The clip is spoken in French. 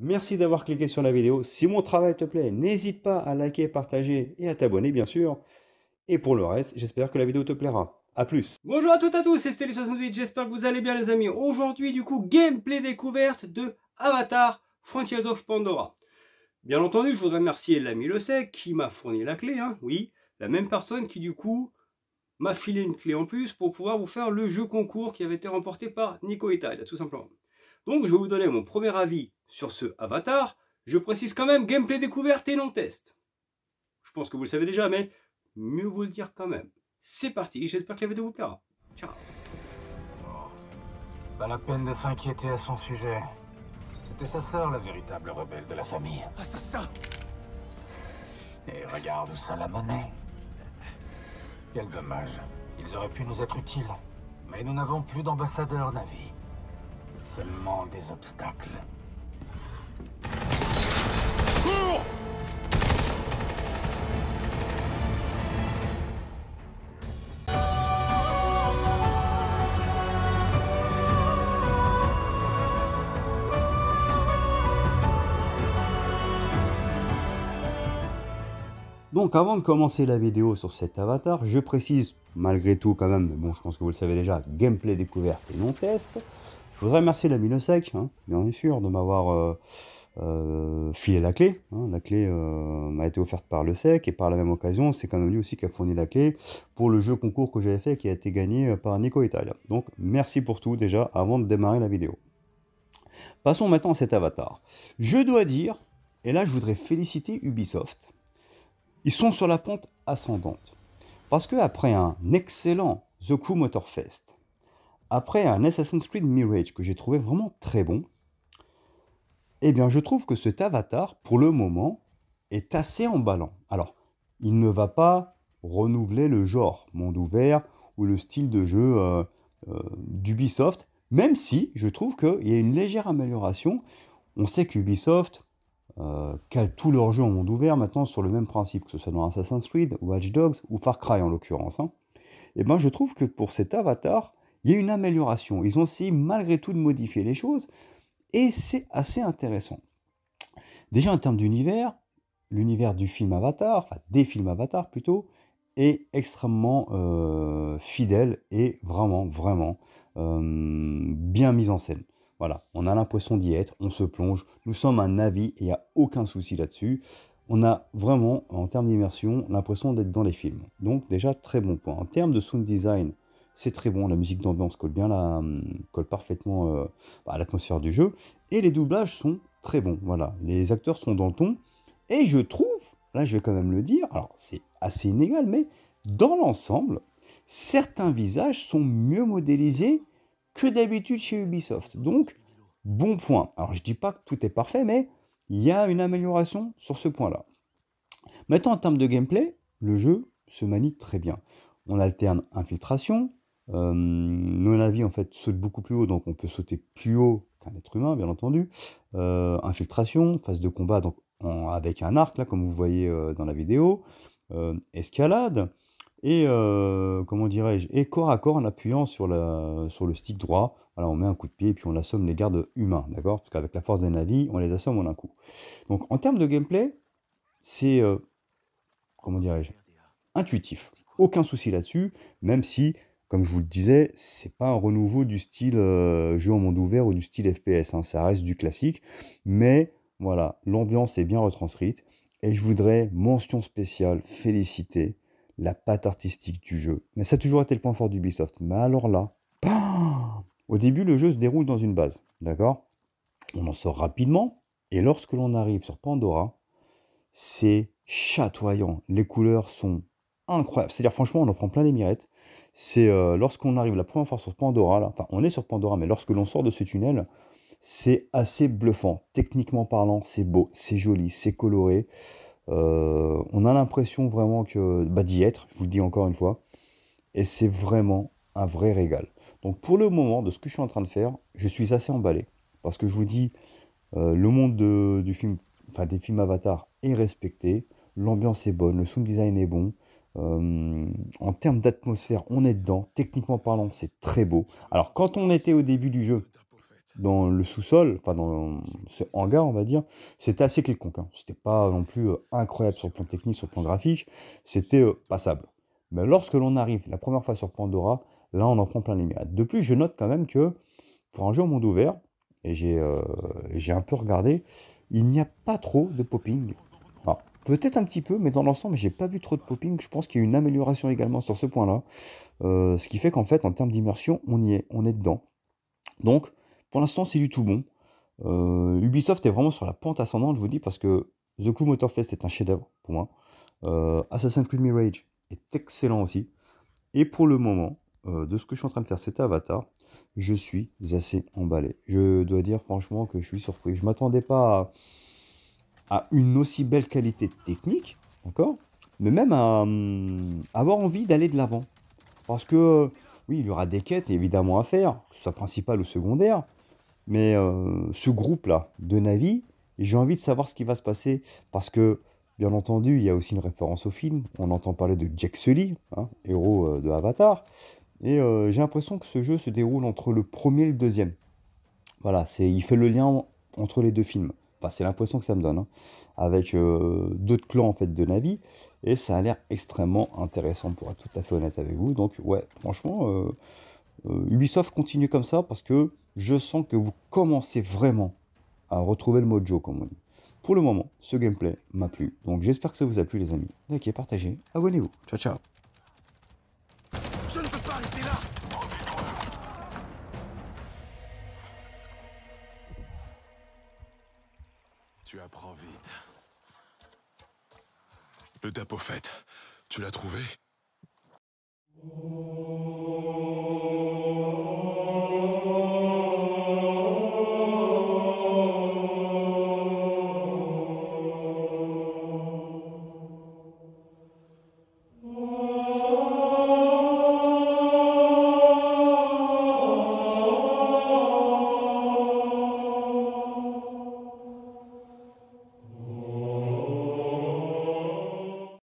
Merci d'avoir cliqué sur la vidéo. Si mon travail te plaît, n'hésite pas à liker, partager et à t'abonner, bien sûr. Et pour le reste, j'espère que la vidéo te plaira. A plus. Bonjour à toutes et à tous, c'est Stelly68, j'espère que vous allez bien les amis. Aujourd'hui, du coup, gameplay découverte de Avatar Frontiers of Pandora. Bien entendu, je voudrais remercier l'ami Le Sec qui m'a fourni la clé, oui. La même personne qui, du coup, m'a filé une clé en plus pour pouvoir vous faire le jeu concours qui avait été remporté par Nico Italia, tout simplement. Donc, je vais vous donner mon premier avis sur ce Avatar. Je précise quand même gameplay découverte et non test. Je pense que vous le savez déjà, mais mieux vous le dire quand même. C'est parti, j'espère que la vidéo vous plaira. Ciao. Pas la peine de s'inquiéter à son sujet. C'était sa sœur, la véritable rebelle de la famille. Assassin! Et regarde où ça l'a mené. Quel dommage. Ils auraient pu nous être utiles. Mais nous n'avons plus d'ambassadeur, Navi. Seulement des obstacles. Cours! Donc avant de commencer la vidéo sur cet avatar, je précise, malgré tout quand même, mais bon je pense que vous le savez déjà, gameplay découverte et non test. Je voudrais remercier l'ami Le Sec, bien sûr, de m'avoir filé la clé. La clé m'a été offerte par Le Sec et par la même occasion, c'est quand même lui aussi qui a fourni la clé pour le jeu concours que j'avais fait qui a été gagné par Nico Italia. Donc merci pour tout déjà avant de démarrer la vidéo. Passons maintenant à cet avatar. Je dois dire, et là je voudrais féliciter Ubisoft, ils sont sur la pente ascendante. Parce que après un excellent The Crew Motorfest, après un Assassin's Creed Mirage que j'ai trouvé vraiment très bon, eh bien je trouve que cet avatar, pour le moment, est assez emballant. Alors, il ne va pas renouveler le genre monde ouvert ou le style de jeu d'Ubisoft, même si je trouve qu'il y a une légère amélioration. On sait qu'Ubisoft calent tous leurs jeux en monde ouvert maintenant sur le même principe, que ce soit dans Assassin's Creed, Watch Dogs ou Far Cry en l'occurrence. Et ben je trouve que pour cet avatar, il y a une amélioration. Ils ont essayé malgré tout de modifier les choses et c'est assez intéressant. Déjà en termes d'univers, l'univers du film Avatar, enfin des films Avatar plutôt, est extrêmement fidèle et vraiment bien mis en scène. Voilà, on a l'impression d'y être, on se plonge, nous sommes un Navi et il n'y a aucun souci là-dessus. On a vraiment, en termes d'immersion, l'impression d'être dans les films. Donc déjà, très bon point. En termes de sound design, c'est très bon, la musique d'ambiance colle parfaitement à l'atmosphère du jeu. Et les doublages sont très bons, voilà. Les acteurs sont dans le ton. Et je trouve, là je vais quand même le dire, alors c'est assez inégal, mais dans l'ensemble, certains visages sont mieux modélisés que d'habitude chez Ubisoft. Donc, bon point. Alors, je dis pas que tout est parfait, mais il y a une amélioration sur ce point-là. Maintenant, en termes de gameplay, le jeu se manie très bien. On alterne infiltration. Nos navires, en fait, sautent beaucoup plus haut, donc on peut sauter plus haut qu'un être humain, bien entendu. Infiltration, phase de combat donc, avec un arc, là, comme vous voyez dans la vidéo. Escalade. Et comment dirais-je, et corps à corps en appuyant sur le stick droit. Voilà, on met un coup de pied et puis on assomme les gardes humains, d'accord? Parce qu'avec la force des navis, on les assomme en un coup. Donc en termes de gameplay, c'est comment dirais-je, intuitif. Aucun souci là-dessus, même si, comme je vous le disais, c'est pas un renouveau du style jeu en monde ouvert ou du style FPS. Ça reste du classique, mais voilà, l'ambiance est bien retranscrite. Et je voudrais mention spéciale, féliciter la patte artistique du jeu. Mais ça a toujours été le point fort d'Ubisoft. Mais alors là, au début, le jeu se déroule dans une base, d'accord? On en sort rapidement, et lorsque l'on arrive sur Pandora, c'est chatoyant. Les couleurs sont incroyables. C'est-à-dire, franchement, on en prend plein les mirettes. C'est lorsqu'on arrive la première fois sur Pandora, là, enfin, on est sur Pandora, mais lorsque l'on sort de ce tunnel, c'est assez bluffant. Techniquement parlant, c'est beau, c'est joli, c'est coloré. On a l'impression vraiment d'y être, je vous le dis encore une fois, et c'est vraiment un vrai régal. Donc pour le moment, de ce que je suis en train de faire, je suis assez emballé, parce que je vous dis, le monde du film, enfin des films Avatar est respecté, l'ambiance est bonne, le sound design est bon, en termes d'atmosphère, on est dedans, techniquement parlant, c'est très beau. Alors quand on était au début du jeu, dans le sous-sol, enfin dans ce hangar, on va dire, c'était assez quelconque, hein. C'était pas non plus incroyable sur le plan technique, sur le plan graphique, c'était passable. Mais lorsque l'on arrive la première fois sur Pandora, là on en prend plein les mirettes. De plus, je note quand même que pour un jeu au monde ouvert, et j'ai un peu regardé, il n'y a pas trop de popping. Alors, peut-être un petit peu, mais dans l'ensemble, j'ai pas vu trop de popping. Je pense qu'il y a une amélioration également sur ce point-là. Ce qui fait qu'en fait, en termes d'immersion, on est dedans. Donc, pour l'instant, c'est du tout bon. Ubisoft est vraiment sur la pente ascendante, je vous dis, parce que The Crew Motorfest est un chef-d'œuvre pour moi. Assassin's Creed Mirage est excellent aussi. Et pour le moment, de ce que je suis en train de faire, cet Avatar, je suis assez emballé. Je dois dire franchement que je suis surpris. Je m'attendais pas à une aussi belle qualité technique, d'accord? Mais même à avoir envie d'aller de l'avant. Parce que, oui, il y aura des quêtes évidemment à faire, que ce soit principal ou secondaire, mais ce groupe-là de Navi, j'ai envie de savoir ce qui va se passer. Parce que, bien entendu, il y a aussi une référence au film. On entend parler de Jack Sully, hein, héros de Avatar. Et j'ai l'impression que ce jeu se déroule entre le premier et le deuxième. Voilà, il fait le lien entre les deux films. Enfin, c'est l'impression que ça me donne, hein, avec d'autres clans en fait de Navi, et ça a l'air extrêmement intéressant pour être tout à fait honnête avec vous. Donc ouais, franchement, Ubisoft continue comme ça parce que je sens que vous commencez vraiment à retrouver le mojo, comme on dit. Pour le moment, ce gameplay m'a plu. Donc j'espère que ça vous a plu, les amis. Likez, partagez, abonnez-vous. Ciao, ciao. Je ne peux pas rester là. Tu apprends vite. Le Dapophète, tu l'as trouvé?